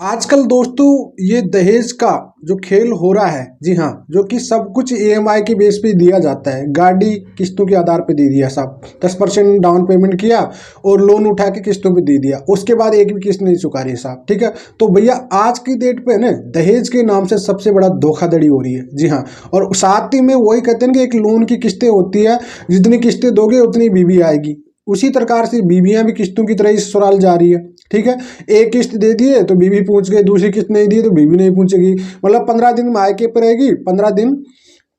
आजकल दोस्तों ये दहेज का जो खेल हो रहा है, जी हाँ, जो कि सब कुछ ईएमआई के बेस पे दिया जाता है। गाड़ी किस्तों के आधार पे दे दिया साहब, 10% डाउन पेमेंट किया और लोन उठा के किस्तों पे दे दिया, उसके बाद एक भी किस्त नहीं चुका रही साहब। ठीक है, तो भैया आज की डेट पे ना दहेज के नाम से सबसे बड़ा धोखाधड़ी हो रही है, जी हाँ। और साथ ही में वही कहते हैं कि एक लोन की किस्तें होती है, जितनी किस्तें दोगे उतनी बीवी आएगी। उसी प्रकार से बीवियां भी किस्तों की तरह ही ससुराल जा रही है। ठीक है, एक किस्त दे दिए तो बीवी पूछ गई, दूसरी किस्त नहीं दी तो बीवी नहीं पूछेगी। मतलब 15 दिन मायके पे रहेगी, 15 दिन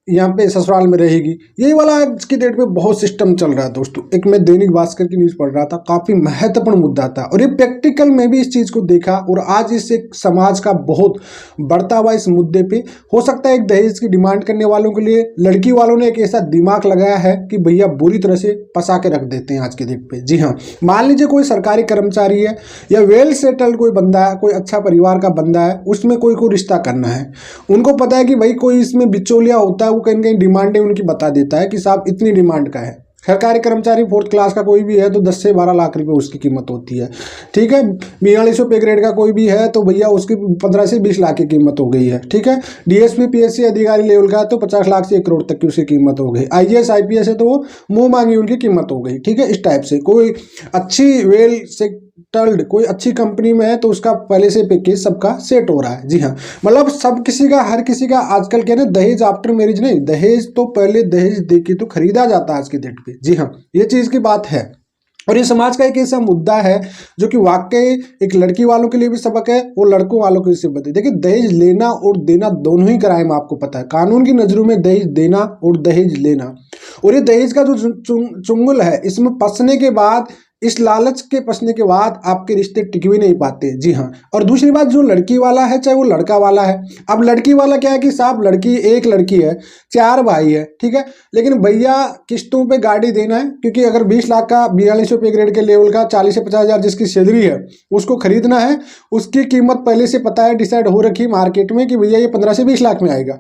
यहाँ पे ससुराल में रहेगी। यही वाला आज की डेट में बहुत सिस्टम चल रहा है दोस्तों। एक मैं दैनिक भास्कर की न्यूज़ पढ़ रहा था, काफ़ी महत्वपूर्ण मुद्दा था और ये प्रैक्टिकल में भी इस चीज़ को देखा और आज इस एक समाज का बहुत बढ़ता हुआ इस मुद्दे पे हो सकता है एक दहेज की डिमांड करने वालों के लिए लड़की वालों ने एक ऐसा दिमाग लगाया है कि भैया बुरी तरह से फंसा के रख देते हैं आज की डेट पे। जी हाँ, मान लीजिए कोई सरकारी कर्मचारी है या वेल सेटल्ड कोई बंदा है, कोई अच्छा परिवार का बंदा है, उसमें कोई रिश्ता करना है। उनको पता है कि भाई कोई इसमें बिचौलिया होता है, वो कहीं कहीं डिमांडें उनकी बता देता है कि साहब इतनी डिमांड का है। सरकारी कर्मचारी 4th क्लास का कोई भी है तो 10 से 12 लाख रुपए उसकी कीमत होती है। ठीक है, 4200 पे ग्रेड का कोई भी है तो भैया उसकी 15 से 20 लाख की कीमत हो गई है। ठीक है, डीएसपी पीएससी अधिकारी लेवल का है तो 50 लाख से 1 करोड़ तक की उसकी कीमत हो गई। आईएएस आईपीएस है तो वो मुंह मांगी उनकी कीमत हो गई। ठीक है, इस टाइप से कोई अच्छी वेल सेटल्ड कोई अच्छी कंपनी में है तो उसका पहले से पैकेज सबका सेट हो रहा है। जी हाँ, मतलब सब किसी का हर किसी का आजकल क्या ना, दहेज आफ्टर मैरिज नहीं, दहेज तो पहले दहेज दे के तो खरीदा जाता है आज की डेट पे। जी हाँ, ये चीज़ की बात है और ये समाज का एक ऐसा मुद्दा है जो कि वाकई एक लड़की वालों के लिए भी सबक है और लड़कों वालों के लिए सबक है। देखिए, दहेज लेना और देना दोनों ही क्राइम आपको पता है। कानून की नज़रों में दहेज देना और दहेज लेना, और ये दहेज का जो चुंगल है, इसमें फंसने के बाद, इस लालच के फंसने के बाद आपके रिश्ते टिक भी नहीं पाते। जी हाँ, और दूसरी बात, जो लड़की वाला है चाहे वो लड़का वाला है, अब लड़की वाला क्या है कि साहब लड़की एक लड़की है, 4 भाई है। ठीक है, लेकिन भैया किस्तों पे गाड़ी देना है, क्योंकि अगर 20 लाख का 4200 पे ग्रेड के लेवल का 40 से 50 हज़ार जिसकी सैलरी है उसको खरीदना है। उसकी कीमत पहले से पता है, डिसाइड हो रखी मार्केट में कि भैया ये 15 से 20 लाख में आएगा।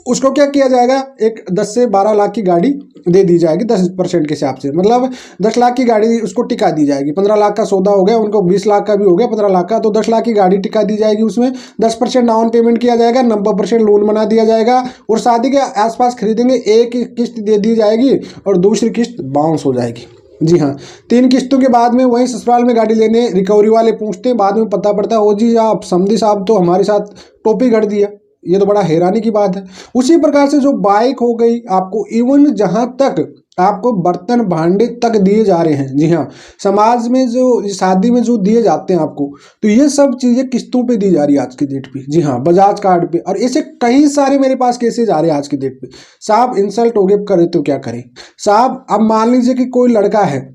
उसको क्या किया जाएगा, एक 10 से 12 लाख की गाड़ी दे दी जाएगी 10% के हिसाब से, मतलब 10 लाख की गाड़ी उसको टिका दी जाएगी। 15 लाख का सौदा हो गया, उनको 20 लाख का भी हो गया, 15 लाख का, तो 10 लाख की गाड़ी टिका दी जाएगी। उसमें 10% डाउन पेमेंट किया जाएगा, 90% लोन बना दिया जाएगा और शादी के आसपास खरीदेंगे, एक किस्त दे दी जाएगी और दूसरी किस्त बाउंस हो जाएगी। जी हाँ, 3 किस्तों के बाद में वहीं ससुराल में गाड़ी लेने रिकवरी वाले पूछते हैं, बाद में पता पड़ता है ओ जी आप समधी साहब तो हमारे साथ टोपी गढ़ दिया। ये तो बड़ा हैरानी की बात है। उसी प्रकार से जो बाइक हो गई आपको, इवन जहां तक आपको बर्तन भांडे तक दिए जा रहे हैं। जी हाँ, समाज में जो शादी में जो दिए जाते हैं आपको, तो ये सब चीज़ें किस्तों पे दी जा रही है आज की डेट पे। जी हाँ, बजाज कार्ड पे, और ऐसे कई सारे मेरे पास केसेज आ रहे हैं आज की डेट पे। साहब इंसल्ट हो गए, करे तो क्या करें साहब। अब मान लीजिए कि कोई लड़का है,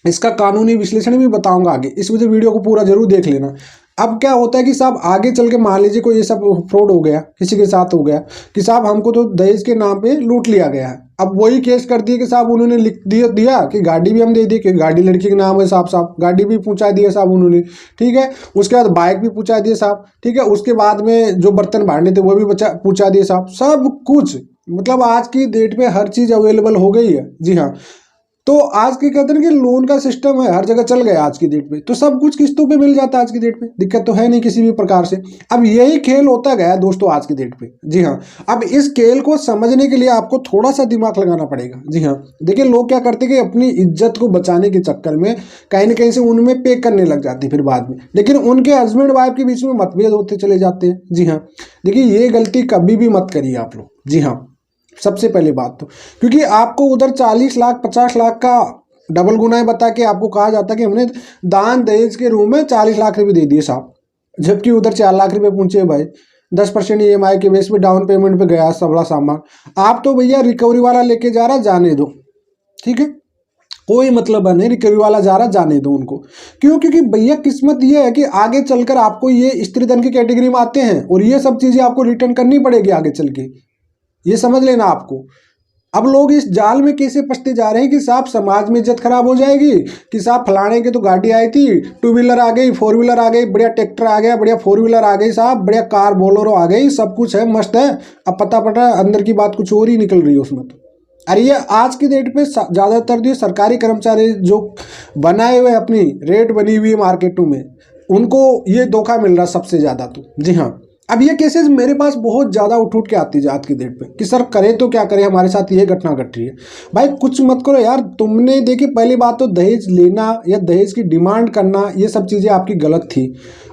इसका कानूनी विश्लेषण भी बताऊंगा आगे, इस वजह वीडियो को पूरा जरूर देख लेना। अब क्या होता है कि साहब आगे चल के मान लीजिए कोई ये सब फ्रॉड हो गया, किसी के साथ हो गया कि साहब हमको तो दहेज के नाम पे लूट लिया गया है। अब वही केस कर दिए कि साहब उन्होंने लिख दिया कि गाड़ी भी हम दे दी, कि गाड़ी लड़की के नाम है साहब, साहब गाड़ी भी पूछा दिया साहब उन्होंने। ठीक है, उसके बाद बाइक भी पूछा दिया साहब। ठीक है, उसके बाद में जो बर्तन भांडे थे वो भी पूछा दिए साहब, सब कुछ। मतलब आज की डेट में हर चीज़ अवेलेबल हो गई है। जी हाँ, तो आज के कहते हैं कि लोन का सिस्टम है, हर जगह चल गया आज की डेट पे, तो सब कुछ किस्तों पे मिल जाता है आज की डेट पे, दिक्कत तो है नहीं किसी भी प्रकार से। अब यही खेल होता गया दोस्तों आज की डेट पे। जी हाँ, अब इस खेल को समझने के लिए आपको थोड़ा सा दिमाग लगाना पड़ेगा। जी हाँ, देखिए लोग क्या करते हैं कि अपनी इज्जत को बचाने के चक्कर में कहीं ना कहीं से उनमें पे करने लग जाती है फिर बाद में, लेकिन उनके हस्बैंड वाइफ के बीच में मतभेद होते चले जाते हैं। जी हाँ, देखिए ये गलती कभी भी मत करिए आप लोग। जी हाँ, सबसे पहली बात तो, क्योंकि आपको उधर 40 लाख 50 लाख का डबल गुनाएं बता के आपको कहा जाता है कि हमने दान दहेज के रूप में 40 लाख रुपए दे दिए साहब, जबकि उधर 4 लाख रुपए पहुंचे भाई। 10% ईएमआई के बेस पे डाउन पेमेंट पे गया सबला सामान। आप तो भैया रिकवरी वाला लेके जा रहा, जाने दो। ठीक है, कोई मतलब नहीं, रिकवरी वाला जा रहा, जाने दो उनको। क्यों? क्योंकि भैया किस्मत ये है कि आगे चलकर आपको ये स्त्री धन की कैटेगरी में आते हैं और ये सब चीज़ें आपको रिटर्न करनी पड़ेगी आगे चल के, ये समझ लेना आपको। अब लोग इस जाल में कैसे फंसते जा रहे हैं कि साहब समाज में इज्जत खराब हो जाएगी, कि साहब फलाने की तो गाड़ी आई थी, 2 व्हीलर आ गई, 4 व्हीलर आ गई, बढ़िया ट्रैक्टर आ गया, बढ़िया 4 व्हीलर आ गई साहब, बढ़िया कार बोलेरो आ गई, सब कुछ है, मस्त है। अब पता पता अंदर की बात कुछ और ही निकल रही है उसमें तो। अरे ये आज की डेट पे ज़्यादातर जो सरकारी कर्मचारी जो बनाए हुए अपनी रेट बनी हुई है मार्केटों में, उनको ये धोखा मिल रहा सबसे ज़्यादा। तो जी हाँ, अब ये केसेस मेरे पास बहुत ज़्यादा उठ के आती है आज की डेट पे कि सर करे तो क्या करे, हमारे साथ ये घटना घट रही है। भाई कुछ मत करो यार, तुमने देखी पहली बात तो दहेज लेना या दहेज की डिमांड करना ये सब चीज़ें आपकी गलत थी।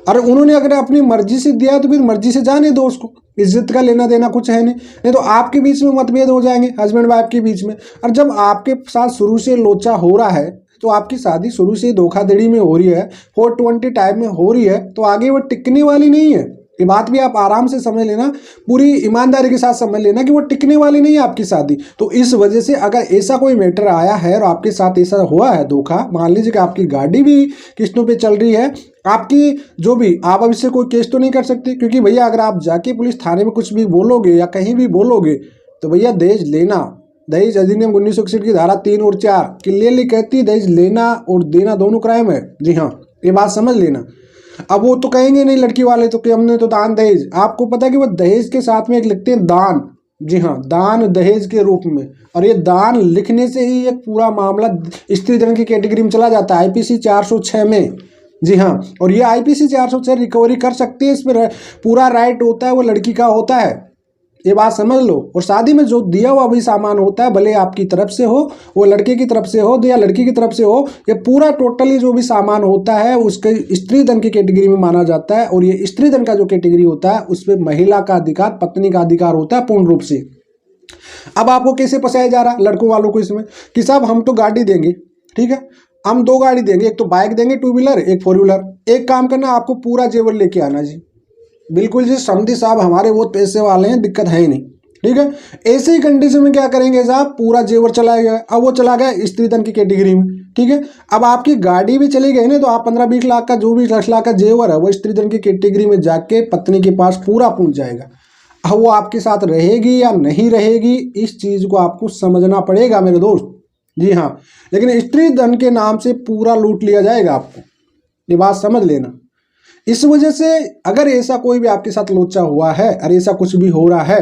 और उन्होंने अगर अपनी मर्जी से दिया तो फिर मर्जी से जाने दो उसको, इज्जत का लेना देना कुछ है नहीं तो आपके बीच में मतभेद हो जाएंगे हस्बैंड वाइफ के बीच में। और जब आपके साथ शुरू से लोचा हो रहा है तो आपकी शादी शुरू से धोखाधड़ी में हो रही है, 420 टाइप में हो रही है, तो आगे वो टिकने वाली नहीं है। ये बात भी आप आराम से समझ लेना, पूरी ईमानदारी के साथ समझ लेना कि वो टिकने वाली नहीं है आपकी शादी। तो इस वजह से अगर ऐसा कोई मैटर आया है और आपके साथ ऐसा हुआ है धोखा, मान लीजिए कि आपकी गाड़ी भी किस्तों पे चल रही है, आपकी जो भी, आप अब इससे कोई केस तो नहीं कर सकते, क्योंकि भैया अगर आप जाके पुलिस थाने में कुछ भी बोलोगे या कहीं भी बोलोगे तो भैया दहेज लेना, दहेज अधिनियम 1961 की धारा 3 और 4 क्लियरली कहती है दहेज लेना और देना दोनों क्राइम है। जी हाँ, ये बात समझ लेना। अब वो तो कहेंगे नहीं लड़की वाले तो कि हमने तो दान दहेज, आपको पता है कि वो दहेज के साथ में एक लिखते हैं दान। जी हाँ, दान दहेज के रूप में, और ये दान लिखने से ही एक पूरा मामला स्त्री धन की कैटेगरी में चला जाता है आईपीसी 406 में। जी हाँ, और ये आईपीसी 406 रिकवरी कर सकती है, इस पर पूरा राइट होता है, वो लड़की का होता है, ये बात समझ लो। और शादी में जो दिया हुआ भी सामान होता है, भले आपकी तरफ से हो, वो लड़के की तरफ से हो या लड़की की तरफ से हो, ये पूरा टोटली जो भी सामान होता है उसके स्त्री धन की कैटेगरी में माना जाता है। और ये स्त्री धन का जो कैटेगरी होता है उस पर महिला का अधिकार, पत्नी का अधिकार होता है पूर्ण रूप से। अब आपको कैसे फंसाया जा रहा है लड़कों वालों को इसमें कि साहब हम तो गाड़ी देंगे, ठीक है, हम 2 गाड़ी देंगे, एक तो बाइक देंगे 2 व्हीलर, एक 4 व्हीलर। एक काम करना, आपको पूरा जेवर लेके आना जी। बिल्कुल जी, समझी साहब हमारे बहुत पैसे वाले हैं, दिक्कत है ही नहीं, ठीक है। ऐसे ही कंडीशन में क्या करेंगे साहब, पूरा जेवर चला गया। अब वो चला गया स्त्री धन की कैटेगरी में, ठीक है। अब आपकी गाड़ी भी चली गई ना, तो आप 15-20 लाख का जो भी 10 लाख का जेवर है वो स्त्री धन की कैटेगरी में जाके पत्नी के पास पूरा पहुंच जाएगा। अब वो आपके साथ रहेगी या नहीं रहेगी, इस चीज को आपको समझना पड़ेगा मेरे दोस्त। जी हाँ, लेकिन स्त्री धन के नाम से पूरा लूट लिया जाएगा आपको, ये बात समझ लेना। इस वजह से अगर ऐसा कोई भी आपके साथ लोचा हुआ है और ऐसा कुछ भी हो रहा है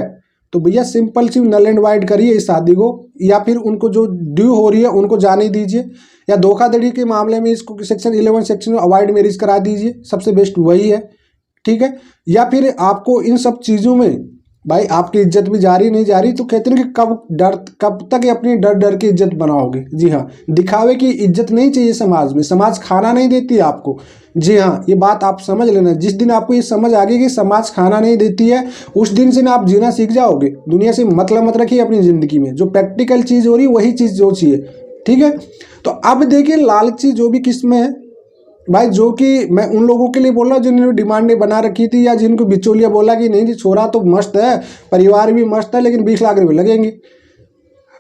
तो भैया सिंपल सी नल एंड वाइड करिए इस शादी को, या फिर उनको जो ड्यू हो रही है उनको जाने दीजिए, या धोखाधड़ी के मामले में इसको सेक्शन 11 सेक्शन में अवॉइड मैरिज करा दीजिए, सबसे बेस्ट वही है, ठीक है। या फिर आपको इन सब चीज़ों में भाई आपकी इज्जत भी जा रही नहीं जा रही, तो कहते हैं कि कब तक अपनी डर की इज्जत बनाओगे। जी हाँ, दिखावे की इज्जत नहीं चाहिए समाज में, समाज खाना नहीं देती आपको। जी हाँ, ये बात आप समझ लेना, जिस दिन आपको ये समझ आ गई कि समाज खाना नहीं देती है, उस दिन से ना आप जीना सीख जाओगे। दुनिया से मतलब मत रखिए अपनी ज़िंदगी में, जो प्रैक्टिकल चीज़ हो रही है वही चीज़ जो चाहिए, ठीक है। तो अब देखिए लालची जो भी किस्में है भाई, जो कि मैं उन लोगों के लिए बोल रहा हूँ जिन्होंने डिमांडें बना रखी थी, या जिनको बिचौलिया बोला कि नहीं जी छोरा तो मस्त है, परिवार भी मस्त है, लेकिन 20 लाख रुपये लगेंगे।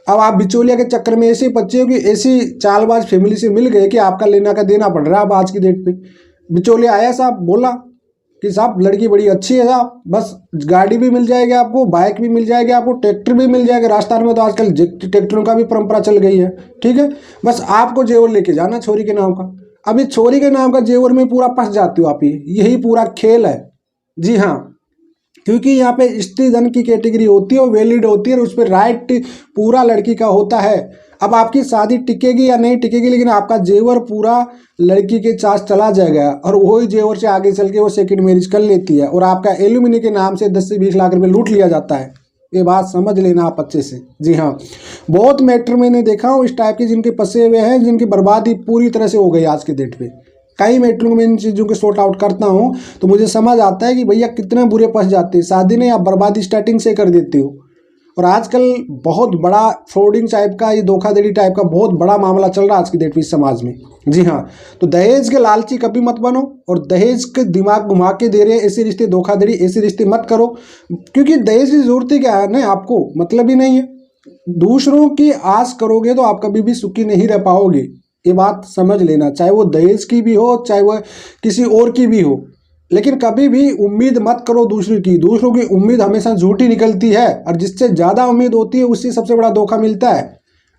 अब आप बिचौलिया के चक्कर में ऐसे बच्चे हो कि ऐसी चालबाज फैमिली से मिल गए कि आपका लेना का देना पड़ रहा है। अब आज की डेट पे बिचौलिया आया साहब, बोला कि साहब लड़की बड़ी अच्छी है साहब, बस गाड़ी भी मिल जाएगी आपको, बाइक भी मिल जाएगी आपको, ट्रैक्टर भी मिल जाएगा। राजस्थान में तो आजकल ट्रैक्टरों का भी परंपरा चल गई है, ठीक है। बस आपको जेवर लेके जाना छोरी के नाम का। अभी छोरी के नाम का जेवर में पूरा फंस जाती हो आप, यही पूरा खेल है। जी हाँ, क्योंकि यहाँ पे स्त्री धन की कैटेगरी होती है, वो वैलिड होती है, और उस पर राइट पूरा लड़की का होता है। अब आपकी शादी टिकेगी या नहीं टिकेगी, लेकिन आपका जेवर पूरा लड़की के चार्ज चला जाएगा, और वही जेवर से आगे चल के वो सेकंड मैरिज कर लेती है, और आपका एल्यूमिनी के नाम से 10 से 20 लाख रुपए लूट लिया जाता है। ये बात समझ लेना आप अच्छे से। जी हाँ, बहुत मैटर मैंने देखा हूँ इस टाइप के, जिनके फंसे हुए हैं, जिनकी बर्बादी पूरी तरह से हो गई आज के डेट पे। कई मैटरों में इन चीज़ों को सॉर्ट आउट करता हूँ तो मुझे समझ आता है कि भैया कितने बुरे फंस जाते हैं। शादी नहीं, आप बर्बादी स्टार्टिंग से कर देते हो। और आजकल बहुत बड़ा फ्रॉडिंग टाइप का, ये धोखाधड़ी टाइप का बहुत बड़ा मामला चल रहा है आज की डेट में इस समाज में। जी हाँ, तो दहेज के लालची कभी मत बनो, और दहेज के दिमाग घुमा के दे रहे हैं ऐसे रिश्ते, धोखाधड़ी ऐसे रिश्ते मत करो, क्योंकि दहेज की जरूरत ही क्या है ना, आपको मतलब ही नहीं है। दूसरों की आस करोगे तो आप कभी भी सुखी नहीं रह पाओगे, ये बात समझ लेना। चाहे वो दहेज की भी हो, चाहे वो किसी और की भी हो, लेकिन कभी भी उम्मीद मत करो दूसरों की। दूसरों की उम्मीद हमेशा झूठी निकलती है, और जिससे ज़्यादा उम्मीद होती है उससे सबसे बड़ा धोखा मिलता है।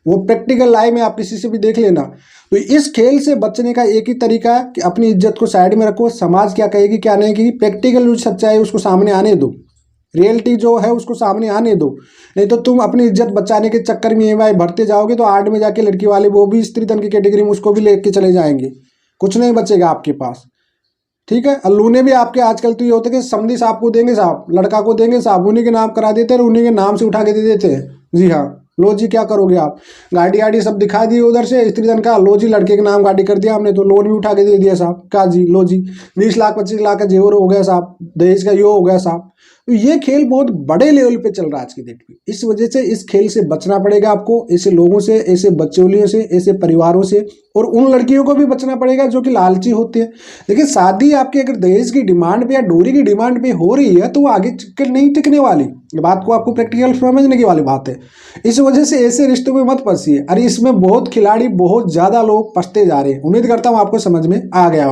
वो प्रैक्टिकल लाइफ में आप किसी से भी देख लेना। तो इस खेल से बचने का एक ही तरीका है कि अपनी इज्जत को साइड में रखो, समाज क्या कहेगी क्या नहीं कहेगी, प्रैक्टिकल जो सच्चाई है उसको सामने आने दो, रियलिटी जो है उसको सामने आने दो। नहीं तो तुम अपनी इज्जत बचाने के चक्कर में EMI भरते जाओगे तो आर्ट में जाके लड़की वाले वो भी स्त्री धन की कैटेगरी में उसको भी लेके चले जाएंगे, कुछ नहीं बचेगा आपके पास। ठीक है। अल्लू ने भी आपके आजकल तो ये होता है कि समधी साहब को देंगे साहब, लड़का को देंगे साहब, उन्हीं के नाम करा देते हैं और उन्हीं के नाम से उठा के दे देते हैं। जी हाँ, लो जी क्या करोगे आप, गाड़ी आड़ी सब दिखा दी उधर से स्त्री धन का, लो जी लड़के के नाम गाड़ी कर दिया हमने तो लोन भी उठा के दे दिया साहब का जी, लो जी 20 लाख 25 लाख का जेवर हो गया साहब, दहेज का यो हो गया साहब। तो ये खेल बहुत बड़े लेवल पे चल रहा है आज की डेट में। इस वजह से इस खेल से बचना पड़ेगा आपको, ऐसे लोगों से, ऐसे बच्चोलियों से, ऐसे परिवारों से, और उन लड़कियों को भी बचना पड़ेगा जो कि लालची होती है। देखिए शादी आपकी अगर दहेज की डिमांड पे या डोरी की डिमांड पे हो रही है तो वो आगे नहीं टिकने वाली, ये बात को आपको प्रैक्टिकल समझने की वाली बात है। इस वजह से ऐसे रिश्तों में मत फंसिए। अरे इसमें बहुत खिलाड़ी, बहुत ज्यादा लोग फंसते जा रहे हैं। उम्मीद करता हूँ आपको समझ में आ गया होगा।